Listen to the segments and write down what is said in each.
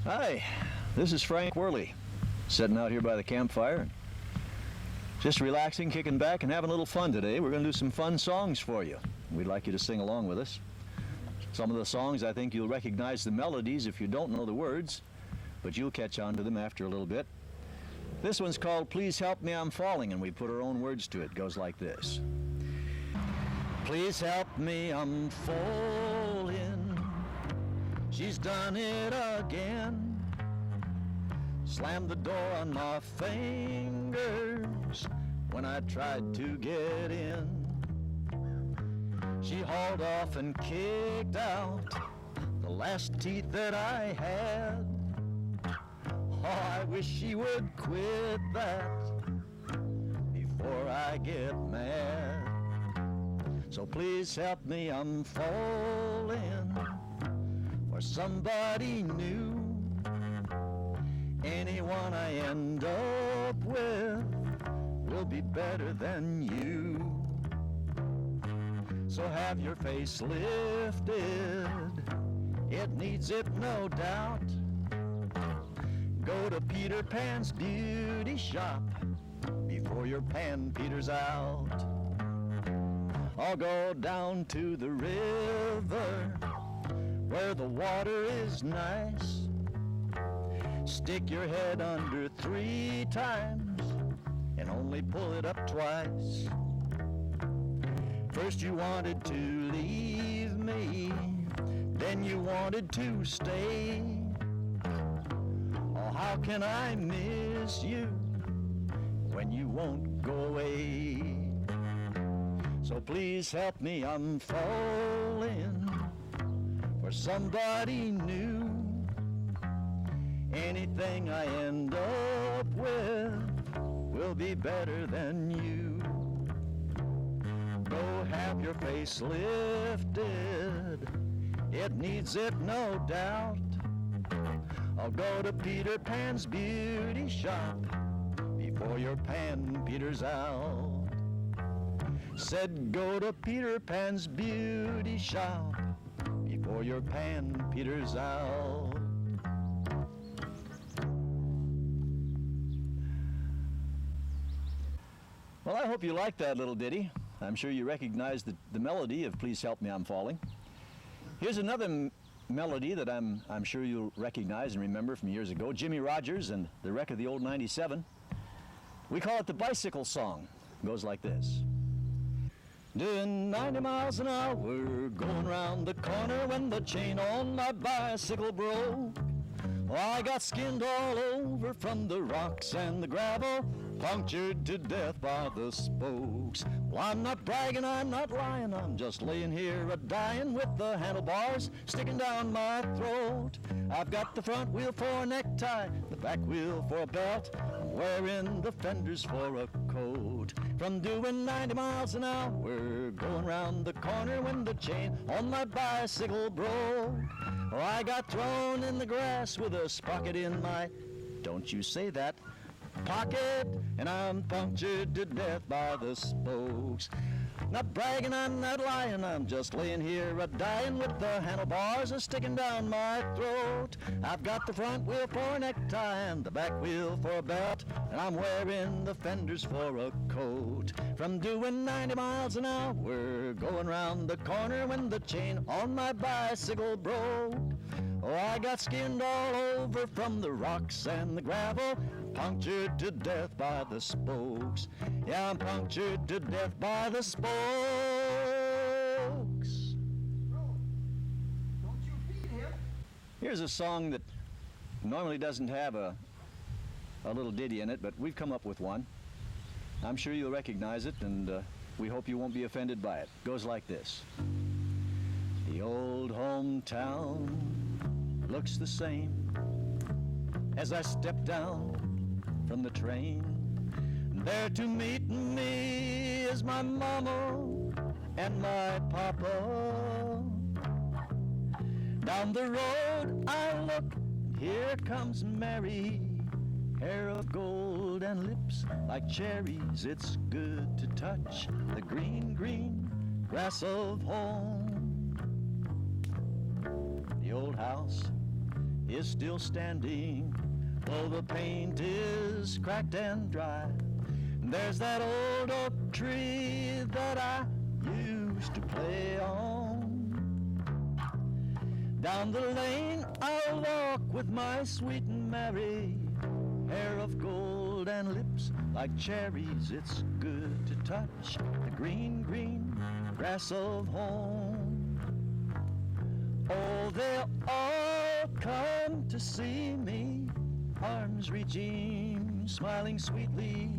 Hi, this is Frank Worley, sitting out here by the campfire, just relaxing, kicking back, and having a little fun today. We're going to do some fun songs for you. We'd like you to sing along with us. Some of the songs, I think you'll recognize the melodies if you don't know the words, but you'll catch on to them after a little bit. This one's called Please Help Me, I'm Falling, and we put our own words to it. It goes like this. Please help me, I'm falling. She's done it again. Slammed the door on my fingers when I tried to get in. She hauled off and kicked out the last teeth that I had. Oh, I wish she would quit that before I get mad. So please help me, I'm falling for somebody new. Anyone I end up with will be better than you. So have your face lifted, it needs it no doubt. Go to Peter Pan's beauty shop before your pan peters out. Or go down to the river where the water is nice. Stick your head under 3 times and only pull it up twice. First you wanted to leave me, then you wanted to stay. Oh, how can I miss you when you won't go away? So please help me, I'm falling for somebody new. Anything I end up with will be better than you. Go have your face lifted, it needs it no doubt. I'll go to Peter Pan's beauty shop before your pan peters out. Said go to Peter Pan's beauty shop before your pan peters out. Well, I hope you liked that little ditty. I'm sure you recognize the melody of Please Help Me, I'm Falling. Here's another melody that I'm sure you'll recognize and remember from years ago. Jimmie Rodgers and the Wreck of the Old 97. We call it the Bicycle Song. It goes like this. Doing 90 miles an hour, going round the corner when the chain on my bicycle broke. Oh, I got skinned all over from the rocks and the gravel, punctured to death by the spokes. Well, I'm not bragging, I'm not lying, I'm just laying here a-dying with the handlebars sticking down my throat. I've got the front wheel for a necktie, the back wheel for a belt, I'm wearing the fenders for a coat. From doing 90 miles an hour, going round the corner when the chain on my bicycle broke. Oh, I got thrown in the grass with a sprocket in my, don't you say that, pocket, and I'm punctured to death by the spokes. Not bragging, I'm not lying, I'm just laying here a-dying with the handlebars a-sticking down my throat. I've got the front wheel for a necktie and the back wheel for a belt, and I'm wearing the fenders for a coat. From doing 90 miles an hour, going round the corner when the chain on my bicycle broke. Oh, I got skinned all over from the rocks and the gravel, punctured to death by the spokes. Yeah, I'm punctured to death by the spokes. Don't you beat him. Here's a song that normally doesn't have a little ditty in it, but we've come up with one. I'm sure you'll recognize it, and we hope you won't be offended by it. It goes like this. The old hometown looks the same as I step down from the train. There to meet me is my mama and my papa. Down the road I look, here comes Mary, hair of gold and lips like cherries. It's good to touch the green, green grass of home. The old house is still standing, though the paint is cracked and dry. There's that old oak tree that I used to play on. Down the lane I'll walk with my sweet Mary, hair of gold and lips like cherries. It's good to touch the green, green grass of home. Oh, they'll all come to see me, arms reaching, smiling sweetly.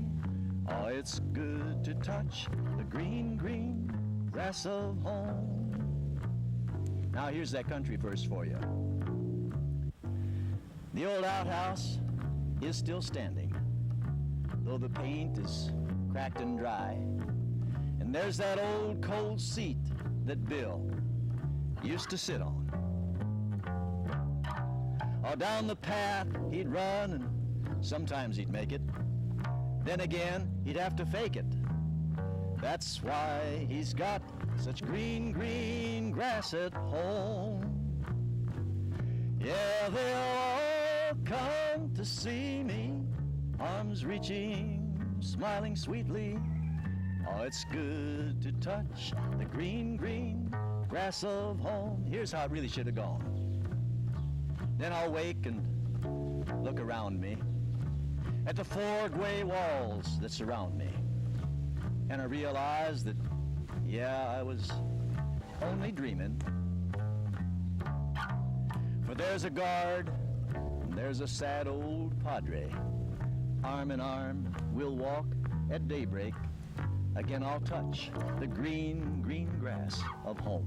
Oh, it's good to touch the green, green grass of home. Now here's that country verse for you. The old outhouse is still standing, though the paint is cracked and dry. And there's that old cold seat that Bill used to sit on. Oh, down the path he'd run, and sometimes he'd make it. Then again, he'd have to fake it. That's why he's got such green, green grass at home. Yeah, they'll all come to see me, arms reaching, smiling sweetly. Oh, it's good to touch the green, green grass of home. Here's how it really should have gone. Then I'll wake and look around me at the four gray walls that surround me. And I realize that, yeah, I was only dreaming. For there's a guard, and there's a sad old padre. Arm in arm, we'll walk at daybreak. Again, I'll touch the green, green grass of home.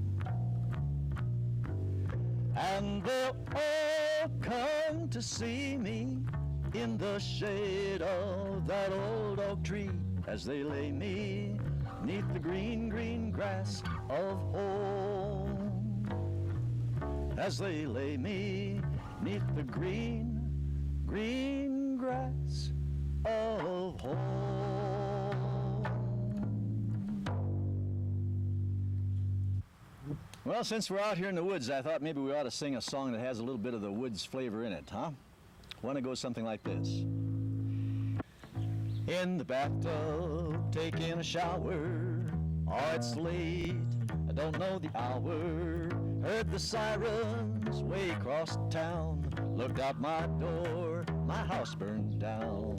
And they'll all come to see me in the shade of that old oak tree, as they lay me 'neath the green, green grass of home. As they lay me 'neath the green, green grass of home. Well, since we're out here in the woods, I thought maybe we ought to sing a song that has a little bit of the woods flavor in it, huh? One that goes something like this. In the bathtub, taking a shower. Oh, it's late, I don't know the hour. Heard the sirens way across town. Looked out my door, my house burned down.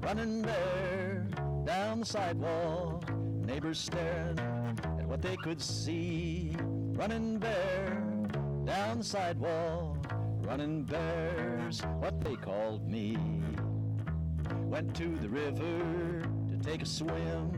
Running there, down the sidewalk. Neighbors staring at what they could see. Running bare, down the sidewalk. Running bears, what they called me. Went to the river to take a swim.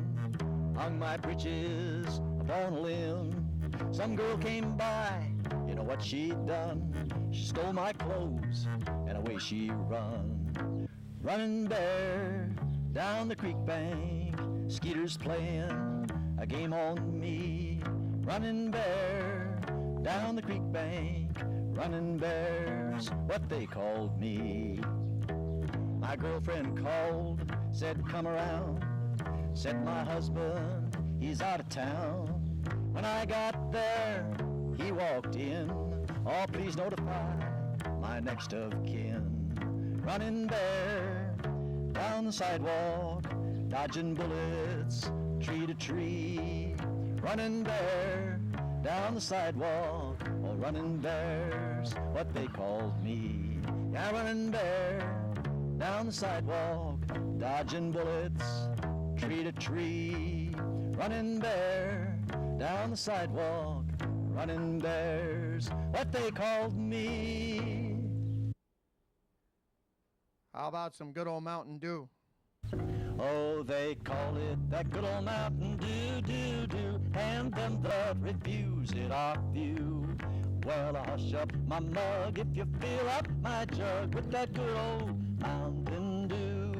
Hung my breeches upon a limb. Some girl came by, you know what she'd done? She stole my clothes and away she run. Running bare down the creek bank. Skeeters playing a game on me. Running bare down the creek bank. Running bears, what they called me. My girlfriend called, said come around. Said my husband, he's out of town. When I got there, he walked in. Oh, please notify my next of kin. Running bare down the sidewalk, dodging bullets, tree to tree. Running bare down the sidewalk, oh, running bears, what they called me. Yeah, running bare down the sidewalk, dodging bullets, tree to tree. Running bare down the sidewalk, running bears, what they called me. How about some good old Mountain Dew? Oh, they call it that good old Mountain Dew, do, do, and them that refuse it off you. Well, I'll hush up my mug if you fill up my jug with that good old Mountain Dew.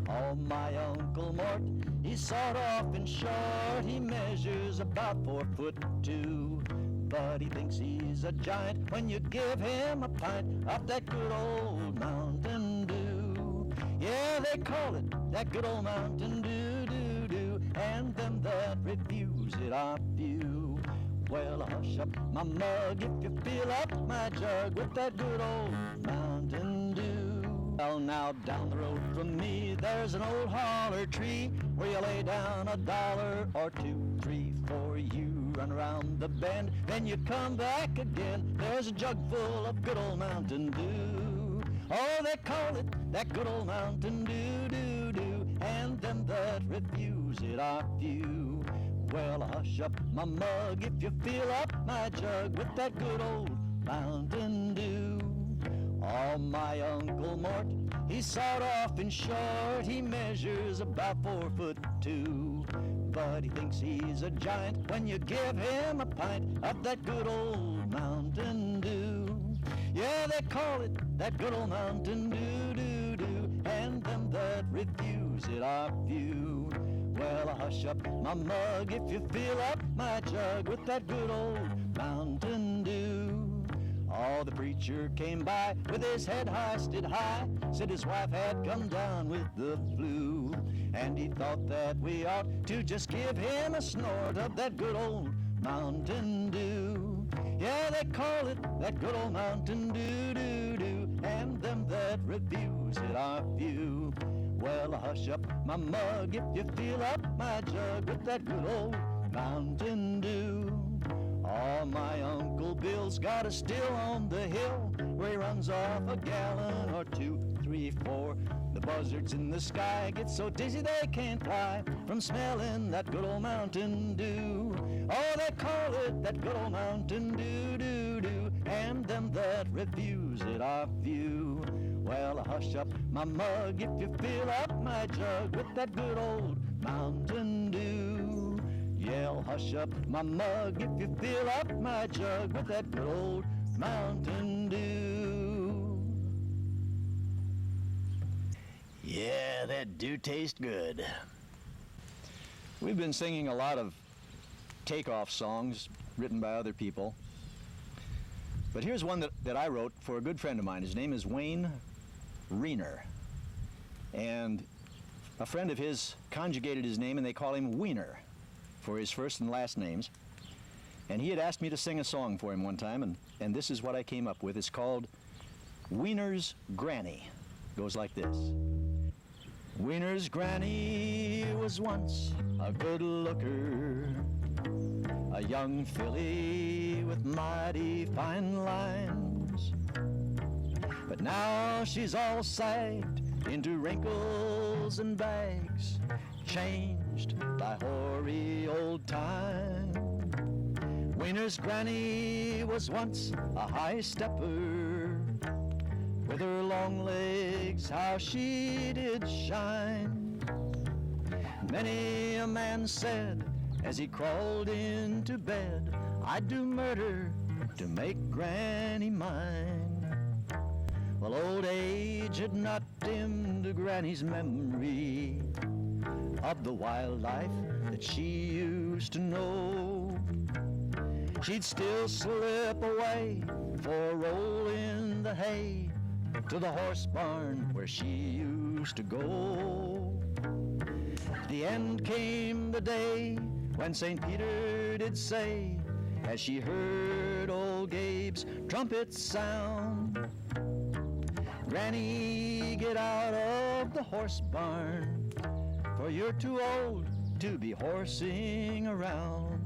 Oh, my Uncle Mort, he's sawed off and short. He measures about 4'2", but he thinks he's a giant when you give him a pint of that good old Mountain Dew. Yeah, they call it that good old Mountain Dew, do, do, and them that refuse it off you. Well, hush up my mug if you fill up my jug with that good old Mountain Dew. Well, now down the road from me, there's an old holler tree where you lay down $1 or 2, 3, 4. You run around the bend, then you come back again. There's a jug full of good old Mountain Dew. Oh, they call it that good old Mountain Dew, Dew, Dew. And them that refuse it are few. Well, hush up my mug if you fill up my jug with that good old Mountain Dew. Oh, my Uncle Mort, he's sawed off and short. He measures about 4'2". But he thinks he's a giant when you give him a pint of that good old Mountain Dew. Yeah, they call it that good old Mountain Dew, Dew, Dew. And them that refuse it are few. Well, hush up my mug if you fill up my jug with that good old Mountain Dew. Oh, the preacher came by with his head hoisted high, said his wife had come down with the flu, and he thought that we ought to just give him a snort of that good old Mountain Dew. Yeah, they call it that good old Mountain Dew, Dew, Dew, and them that refuse it are few. Well, hush up my mug if you fill up my jug with that good old Mountain Dew. Oh, my Uncle Bill's got a still on the hill where he runs off a gallon or 2, 3, 4. The buzzards in the sky get so dizzy they can't fly from smelling that good old Mountain Dew. Oh, they call it that good old Mountain Dew, Dew, Dew, and them that refuse it are few. Well, hush up my mug if you fill up my jug with that good old Mountain Dew. Yeah, hush up my mug if you fill up my jug with that good old Mountain Dew. Yeah, that do taste good. We've been singing a lot of takeoff songs written by other people. But here's one that I wrote for a good friend of mine. His name is Wayne Reener. And a friend of his conjugated his name and they call him Wiener for his first and last names. And he had asked me to sing a song for him one time, and this is what I came up with. It's called Wiener's Granny. Goes like this. Wiener's granny was once a good looker, a young filly with mighty fine lines. But now she's all sagged into wrinkles and bags, changed by hoary old time. Wiener's granny was once a high stepper, with her long legs how she did shine. Many a man said as he crawled into bed, I'd do murder to make granny mine. Well, old age had not dimmed granny's memory of the wild life that she used to know. She'd still slip away for a roll in the hay to the horse barn where she used to go. The end came the day when St. Peter did say, as she heard old Gabe's trumpet sound, Granny, get out of the horse barn, for you're too old to be horsing around.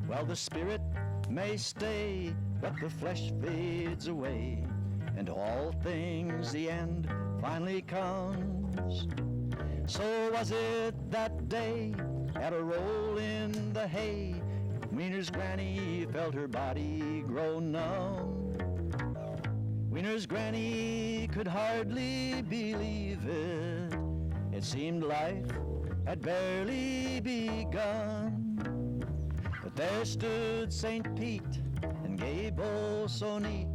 Well, the spirit may stay, but the flesh fades away, and to all things the end finally comes. So was it that day, at a roll in the hay, Wiener's granny felt her body grow numb. Wiener's granny could hardly believe it. It seemed life had barely begun. But there stood St. Pete and Gable so neat,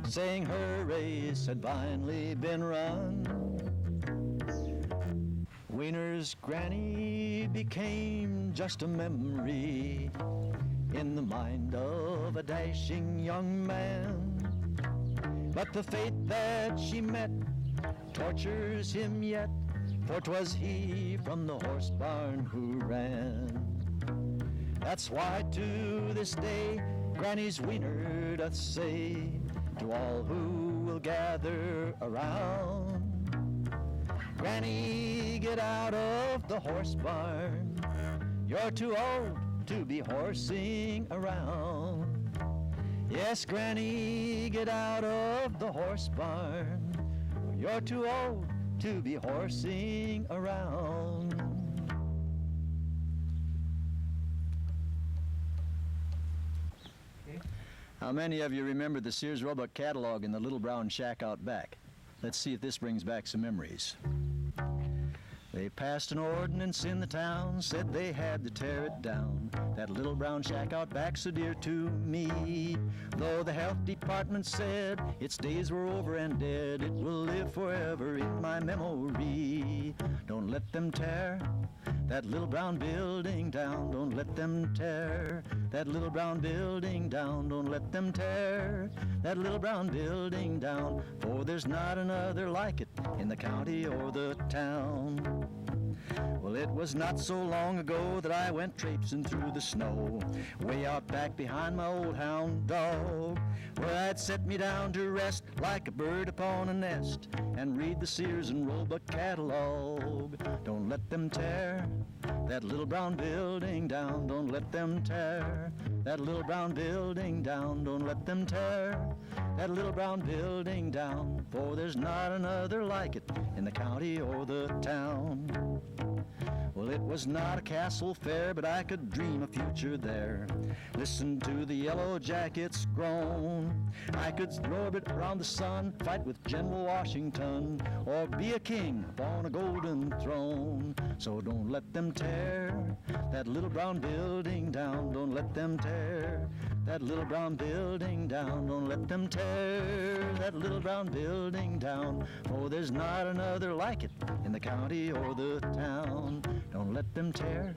saying her race had finally been run. Wiener's granny became just a memory in the mind of a dashing young man. But the fate that she met tortures him yet, for 'twas he from the horse barn who ran. That's why to this day Granny's wiener doth say to all who will gather around, Granny, get out of the horse barn. You're too old to be horsing around. Yes, Granny, get out of the horse barn. You're too old to be horsing around. How many of you remember the Sears Roebuck catalog in the little brown shack out back? Let's see if this brings back some memories. They passed an ordinance in the town, said they had to tear it down. That little brown shack out back so dear to me. Though the health department said its days were over and dead, it will live forever in my memory. Don't let them tear that little brown building down. Don't let them tear that little brown building down. Don't let them tear that little brown building down. For there's not another like it in the county or the town. Well, it was not so long ago that I went traipsing through the snow, way out back behind my old hound dog, where I'd set me down to rest like a bird upon a nest and read the Sears and Roebuck catalog. Don't let them tear that little brown building down. Don't let them tear that little brown building down. Don't let them tear that little brown building down, for there's not another like it in the county or the town. Well, it was not a castle fair, but I could dream a future there. Listen to the yellow jackets groan. I could orbit around the sun, fight with General Washington, or be a king upon a golden throne. So don't let them tear that little brown building down. Don't let them tear that little brown building down. Don't let them tear that little brown building down, for there's not another like it in the county or the town. Don't let them tear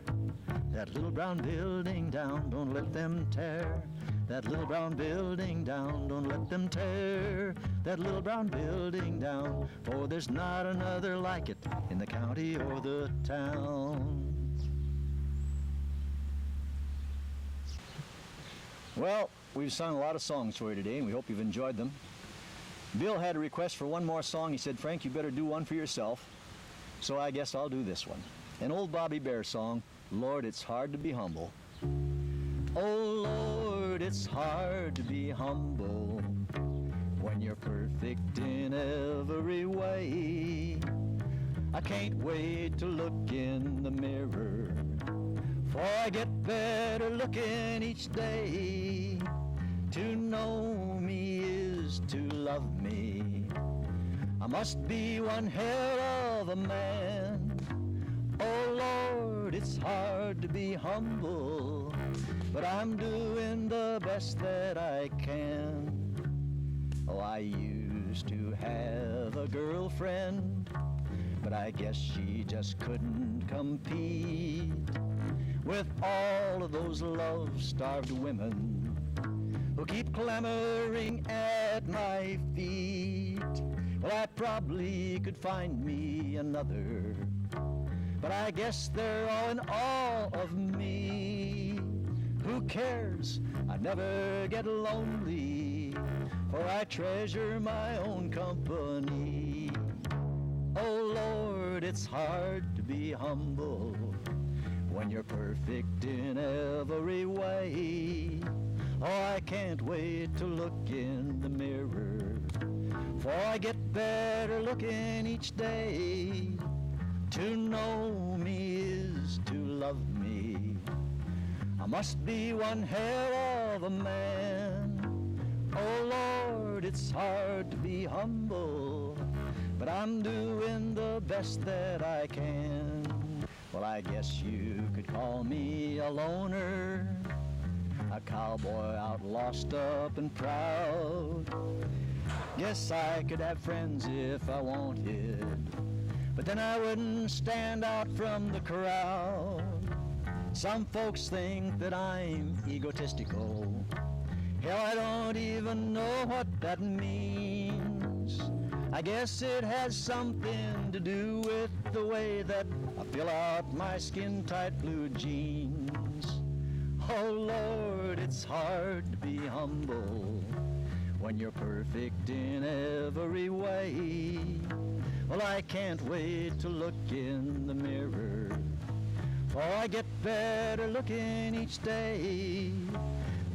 that little brown building down. Don't let them tear that little brown building down. Don't let them tear that little brown building down, for there's not another like it in the county or the town. Well, we've sung a lot of songs for you today, and we hope you've enjoyed them. Bill had a request for one more song. He said, Frank, you better do one for yourself. So I guess I'll do this one. An old Bobby Bear song, Lord, It's Hard to Be Humble. Oh, Lord, it's hard to be humble when you're perfect in every way. I can't wait to look in the mirror, for I get better looking each day. To know me is to love me. I must be one hell of a man. Oh Lord, it's hard to be humble, but I'm doing the best that I can. Oh, I used to have a girlfriend, but I guess she just couldn't compete with all of those love-starved women who keep clamoring at my feet. Well, I probably could find me another, but I guess they're all in awe of me. Who cares? I never get lonely, for I treasure my own company. Oh Lord, it's hard to be humble when you're perfect in every way. Oh, I can't wait to look in the mirror, for I get better looking each day. To know me is to love me. I must be one hell of a man. Oh Lord, it's hard to be humble, but I'm doing the best that I can. Well, I guess you could call me a loner, a cowboy out lost up and proud. Guess I could have friends if I wanted, but then I wouldn't stand out from the crowd. Some folks think that I'm egotistical. Hell, I don't even know what that means. I guess it has something to do with the way that I fill out my skin-tight blue jeans. Oh Lord, it's hard to be humble when you're perfect in every way. Well, I can't wait to look in the mirror, for I get better looking each day.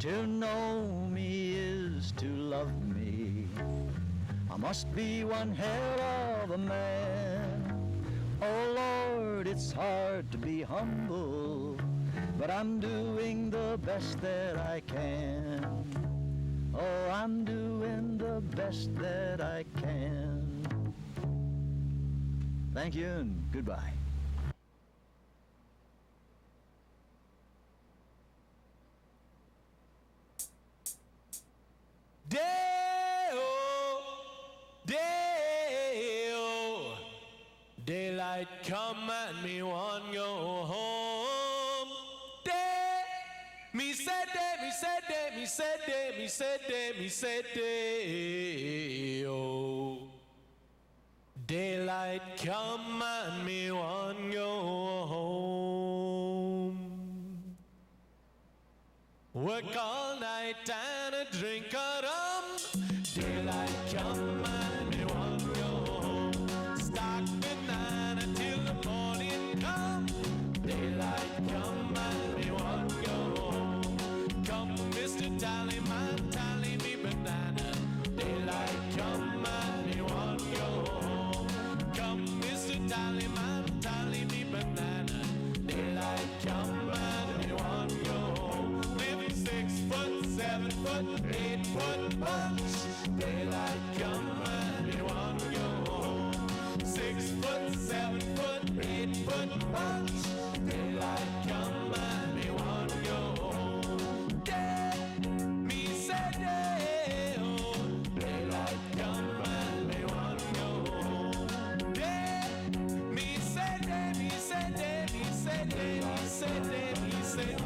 To know me is to love me. I must be one hell of a man. Oh Lord, it's hard to be humble, but I'm doing the best that I can. Oh, I'm doing the best that I can. Thank you and goodbye. Day-o, day-o, daylight come and me want go home. Day, me said day, me said day, me said day, me said day, me said day-o. Daylight come and me want go home. Work all night and a drink of rum. Daylight come and me want to go home. Stock banana till the morning come. Daylight come and me want to go home. Come, Mr. Tallyman, tally me banana. Daylight come and me want to go home. Come, Mr. Tallyman, tally me banana. Daylight come and me want to go home. 6 foot, 7 foot, 8 foot punch. Daylight come and me want to go home. 6 foot, 7 foot, 8 foot punch. Daylight come and me want to go home. Day, me say day, oh. Daylight come and me want to go home. Day, me say day, me say day, me say day, me say day, me say day.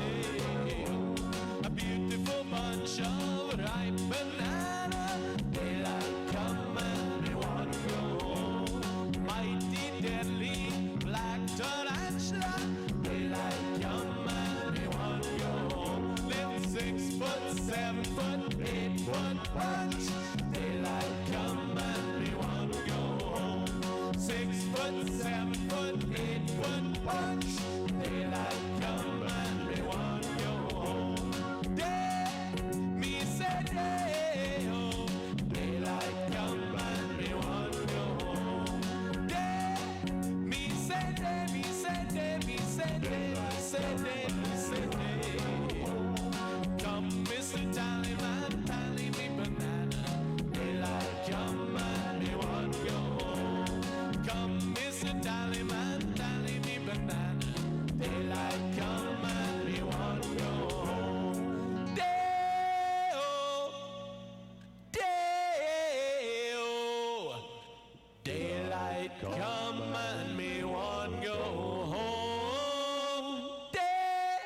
Bunch of ripe banana. Daylight come and me want to go home. Mighty deadly black tarantula. Daylight come and me want to go home. Live 6 foot, 7 foot, 8 foot punch. Daylight come and me want to go home. 6 foot, 7 foot, 8 foot punch. Daylight come and me want to go home. Daylight come and me want to go home. Day, me say day, me say day, me say day, me say day, me say day. Come, Mr. Tallyman, tally me banana. Daylight come and me want to go home. Come, Mr. Tallyman, tally me banana. Daylight come and me want to go home. Daylight come and me want go home. Day,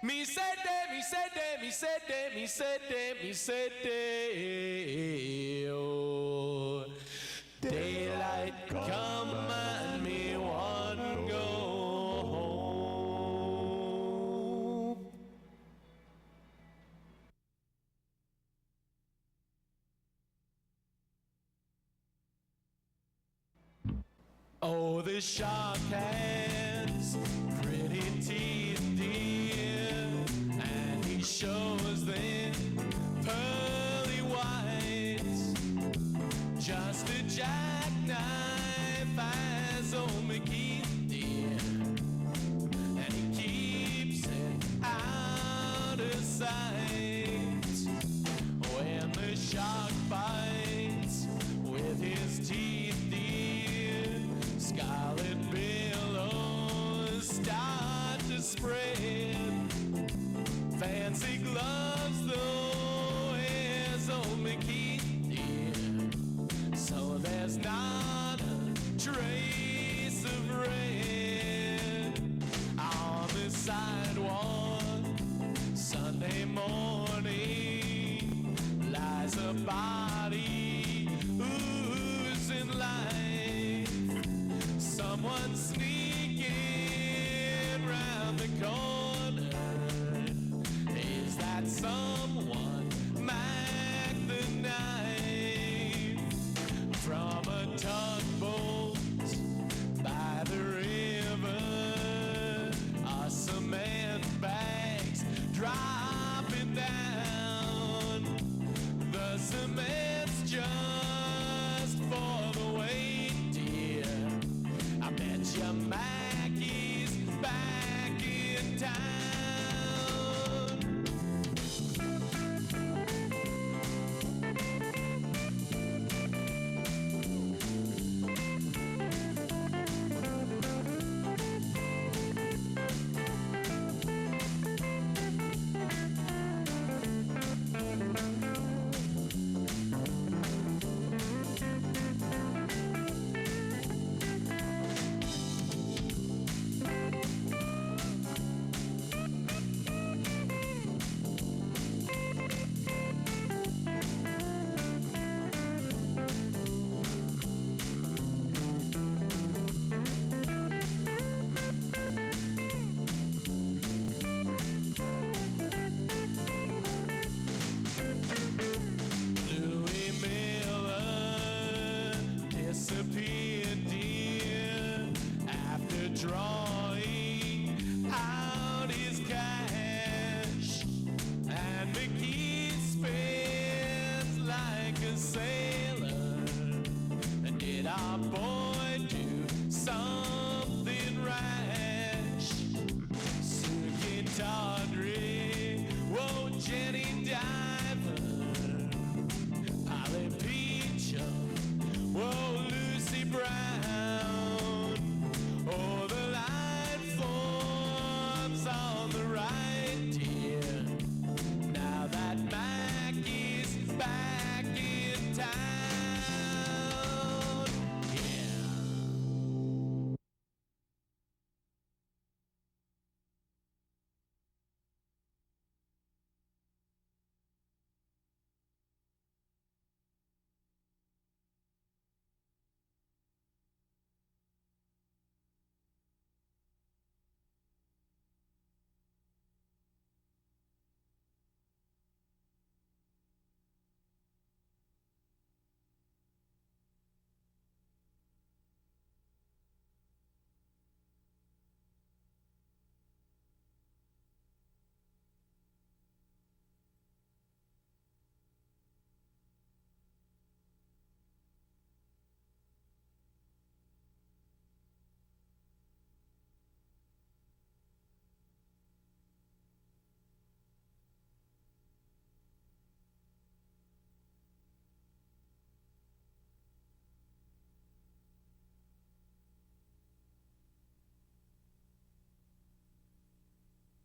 me said day, me said day, me said day, me said day, me said day. Oh, daylight come and me want go home. Oh, the shark has pretty teeth, dear, and he shows them pearly whites. Just a jackknife as old McGee, dear, and he keeps it out of sight. When the shark bites with his teeth, scarlet billows start to spread. Fancy gloves, though, as old McGee did. So there's not a trace of red on the sidewalk. Sunday morning lies a body oozing life. Someone sneaking round the corner disappeared, dear, after drawing out his cash. And McGee spends like a sailor. And did our boy